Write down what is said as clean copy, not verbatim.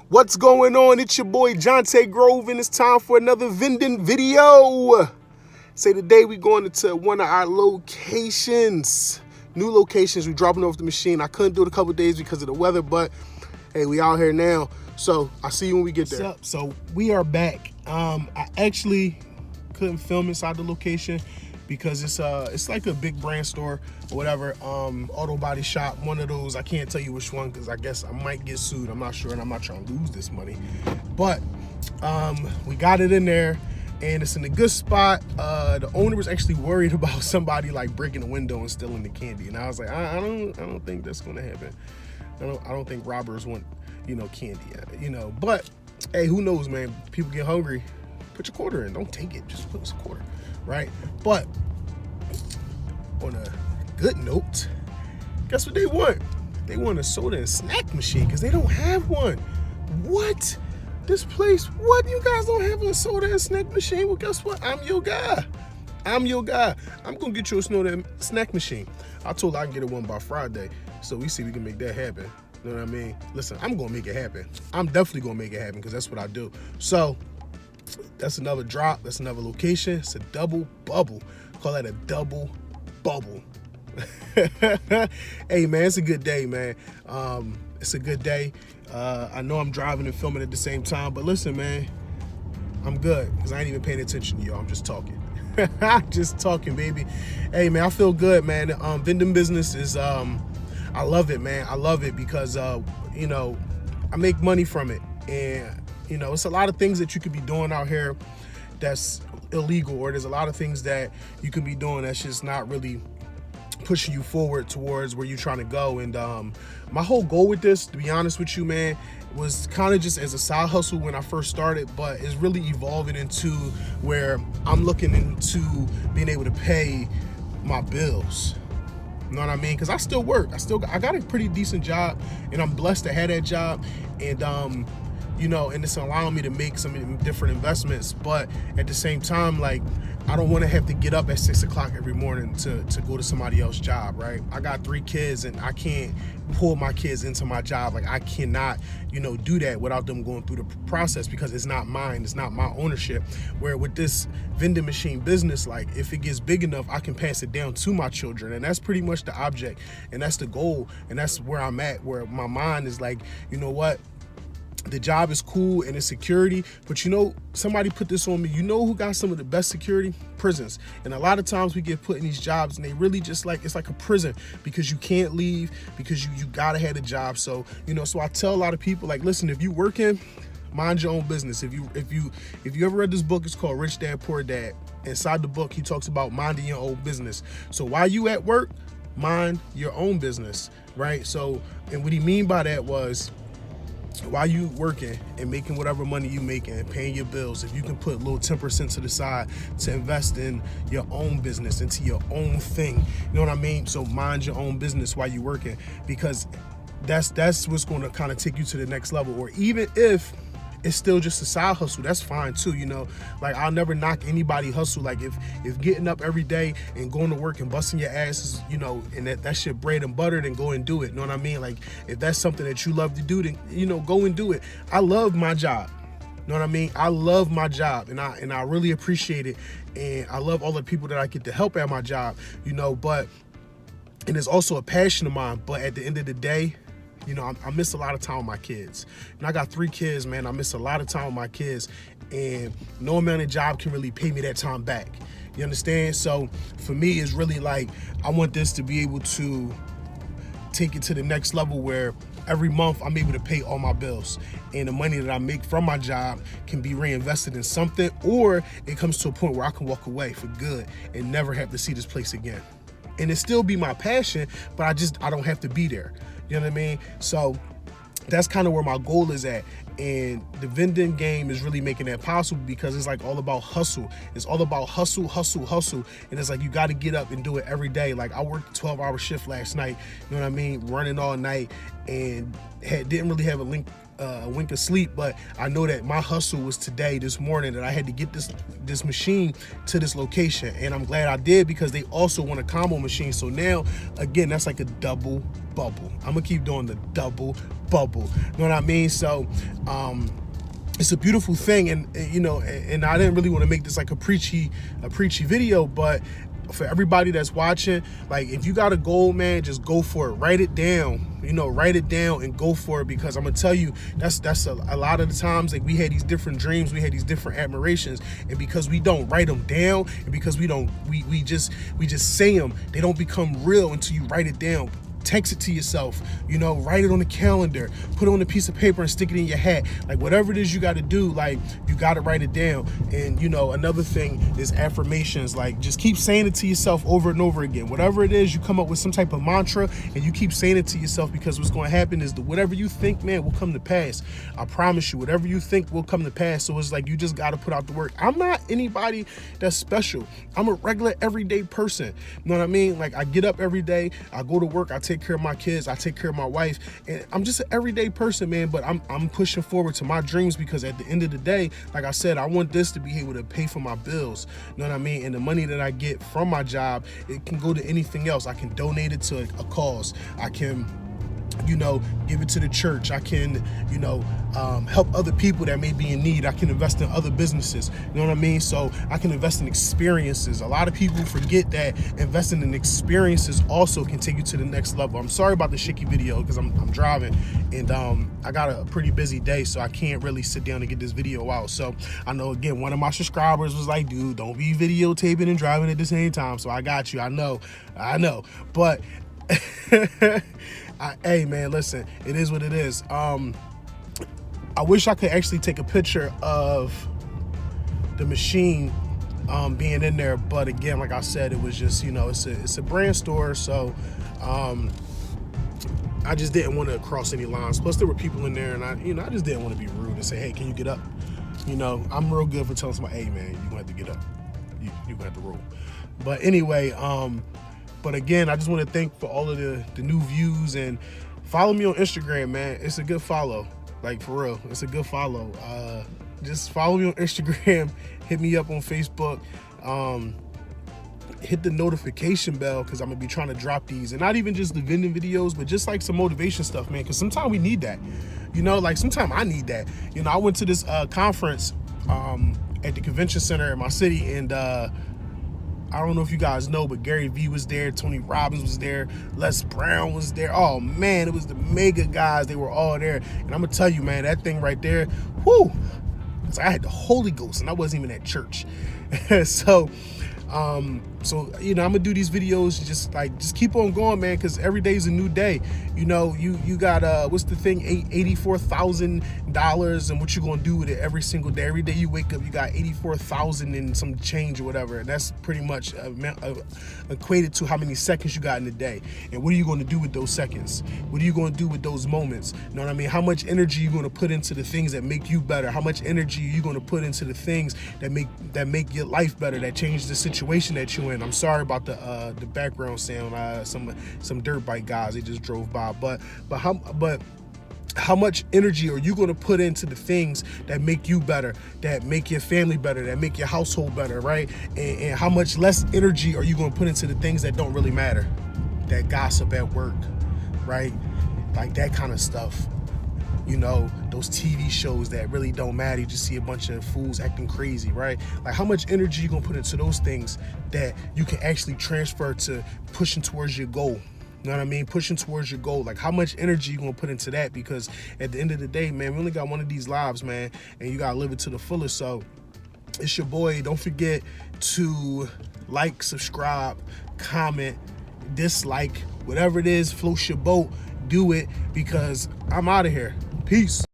What's going on? It's your boy Jonte Grove, and it's time for another vending video. Say today we going into one of our locations. New locations. We dropping off the machine. I couldn't do it a couple days because of the weather, but hey, we out here now. So I'll see you when we get there. What's up? So we are back. I actually couldn't film inside the location because it's like a big brand store or whatever, auto body shop, one of those. I can't tell you which one because I guess I might get sued. I'm not sure, and I'm not trying to lose this money. But we got it in there, and it's in a good spot. The owner was actually worried about somebody like breaking the window and stealing the candy, and I was like, I don't think that's gonna happen. I don't think robbers want, candy, But hey, who knows, man? People get hungry. Put your quarter in. Don't take it. Just put a quarter, right? But on a good note, guess what they want? They want a soda and snack machine because they don't have one. What? This place? What? You guys don't have a soda and snack machine? Well, guess what? I'm your guy. I'm gonna get you a soda and snack machine. I told her I can get it one by Friday, so we see if we can make that happen. You know what I mean? Listen, I'm gonna make it happen. I'm definitely gonna make it happen because that's what I do. So that's another drop. That's another location. It's a double bubble. Call that a double bubble. Hey, man, it's a good day, man. It's a good day. I know I'm driving and filming at the same time, but listen, man, I'm good because I ain't even paying attention to y'all. I'm just talking. Just talking, baby. Hey, man, I feel good, man. Vending business is, I love it, man. I love it because, I make money from it. And, it's a lot of things that you could be doing out here that's illegal, or there's a lot of things that you can be doing that's just not really pushing you forward towards where you're trying to go. And my whole goal with this, to be honest with you, man, was kind of just as a side hustle when I first started, but it's really evolving into where I'm looking into being able to pay my bills. You know what I mean? Because I still work. I got a pretty decent job, and I'm blessed to have that job. And and it's allowing me to make some different investments. But at the same time, like, I don't want to have to get up at 6 o'clock every morning to go to somebody else's job, right? I got 3 kids, and I can't pull my kids into my job. Like, I cannot, do that without them going through the process because it's not mine. It's not my ownership. Where with this vending machine business, like, if it gets big enough, I can pass it down to my children. And that's pretty much the object. And that's the goal. And that's where I'm at, where my mind is like, you know what? The job is cool and it's security, but somebody put this on me. Who got some of the best security? Prisons. And a lot of times we get put in these jobs and they really just like, it's like a prison because you can't leave, because you gotta have a job. So, so I tell a lot of people, like, listen, if you working, mind your own business. If you ever read this book, it's called Rich Dad, Poor Dad. Inside the book, he talks about minding your own business. So while you at work, mind your own business, right? So, and what he mean by that was, while you working and making whatever money you making and paying your bills, if you can put a little 10% to the side to invest in your own business, into your own thing, you know what I mean? So mind your own business while you working, because that's what's going to kind of take you to the next level. Or even if it's still just a side hustle, that's fine too, like, I'll never knock anybody hustle. Like, if getting up every day and going to work and busting your asses, and that's your bread and butter, then go and do it. You know what I mean? Like, if that's something that you love to do, then go and do it. I love my job. You know what I mean? I love my job, and I really appreciate it, and I love all the people that I get to help at my job, but, and it's also a passion of mine. But at the end of the day, I miss a lot of time with my kids. And I got 3 kids, man. I miss a lot of time with my kids. And no amount of job can really pay me that time back. You understand? So for me, it's really like, I want this to be able to take it to the next level where every month I'm able to pay all my bills. And the money that I make from my job can be reinvested in something, or it comes to a point where I can walk away for good and never have to see this place again. And it still be my passion, but I don't have to be there. You know what I mean? So that's kind of where my goal is at. And the vending game is really making that possible because it's like all about hustle. It's all about hustle, hustle, hustle. And it's like, you got to get up and do it every day. Like, I worked a 12-hour shift last night, you know what I mean? Running all night. and didn't really have a wink of sleep, but I know that my hustle was today, this morning, that I had to get this machine to this location, and I'm glad I did, because they also want a combo machine. So now, again, that's like a double bubble. I'm gonna keep doing the double bubble. You know what I mean? So it's a beautiful thing, and you know, and I didn't really want to make this like a preachy video, but for everybody that's watching, like, if you got a goal, man, just go for it. Write it down, you know, write it down and go for it, because I'm gonna tell you, that's a lot of the times, like, we had these different dreams, we had these different admirations, and because we don't write them down, and because we just say them, they don't become real until you write it down. Text it to yourself, you know, write it on the calendar, put it on a piece of paper and stick it in your hat. Like, whatever it is you got to do, like, you got to write it down. And, you know, another thing is affirmations. Like, just keep saying it to yourself over and over again. Whatever it is, you come up with some type of mantra and you keep saying it to yourself, because what's going to happen is that whatever you think, man, will come to pass. I promise you, whatever you think will come to pass. So it's like, you just got to put out the work. I'm not anybody that's special. I'm a regular, everyday person. You know what I mean? Like, I get up every day, I go to work, I take care of my kids, I take care of my wife, and I'm just an everyday person, man. But I'm pushing forward to my dreams, because at the end of the day, like I said, I want this to be able to pay for my bills. You know what I mean? And the money that I get from my job, it can go to anything else. I can donate it to a cause. I can, you know, give it to the church. I can, you know, help other people that may be in need. I can invest in other businesses. You know what I mean? So I can invest in experiences. A lot of people forget that investing in experiences also can take you to the next level. I'm sorry about the shaky video, because I'm driving, and I got a pretty busy day, so I can't really sit down and get this video out. So I know, again, one of my subscribers was like, dude, don't be videotaping and driving at the same time. So I got you. I know, but hey, man, listen, it is what it is. I wish I could actually take a picture of the machine being in there, but again, like I said, it was just, you know, it's a brand store, so I just didn't want to cross any lines. Plus, there were people in there, and I just didn't want to be rude and say, hey, can you get up? You know, I'm real good for telling somebody, hey, man, you're gonna have to get up. You're gonna have to roll. But anyway, but again, I just want to thank for all of the new views, and follow me on Instagram, man. It's a good follow, like, for real. It's a good follow. Just follow me on Instagram. Hit me up on Facebook. Hit the notification bell, because I'm gonna be trying to drop these, and not even just the vending videos, but just like some motivation stuff, man. Because sometimes we need that. You know, like, sometimes I need that. You know, I went to this conference at the convention center in my city, and I don't know if you guys know, but Gary Vee was there, Tony Robbins was there, Les Brown was there. Oh, man, it was the mega guys. They were all there. And I'm going to tell you, man, that thing right there, whoo, I had the Holy Ghost, and I wasn't even at church. So, you know, I'm gonna do these videos, just keep on going, man, because every day is a new day. You know, you got what's the thing, $84,000, and what you gonna do with it every single day. Every day you wake up, you got 84,000 and some change or whatever, and that's pretty much equated to how many seconds you got in a day. And what are you going to do with those seconds? What are you going to do with those moments? You know what I mean? How much energy are you going to put into the things that make you better? How much energy are you going to put into the things that make your life better, that change the situation that you're in? I'm sorry about the background sound. Some dirt bike guys, they just drove by. But how much energy are you going to put into the things that make you better, that make your family better, that make your household better, right? And how much less energy are you going to put into the things that don't really matter, that gossip at work, right? Like that kind of stuff. You know, those TV shows that really don't matter. You just see a bunch of fools acting crazy, right? Like, how much energy you gonna put into those things that you can actually transfer to pushing towards your goal? You know what I mean? Pushing towards your goal. Like, how much energy you gonna put into that? Because at the end of the day, man, we only got one of these lives, man, and you gotta live it to the fullest. So it's your boy. Don't forget to like, subscribe, comment, dislike, whatever it is, float your boat, do it, because I'm out of here. Peace.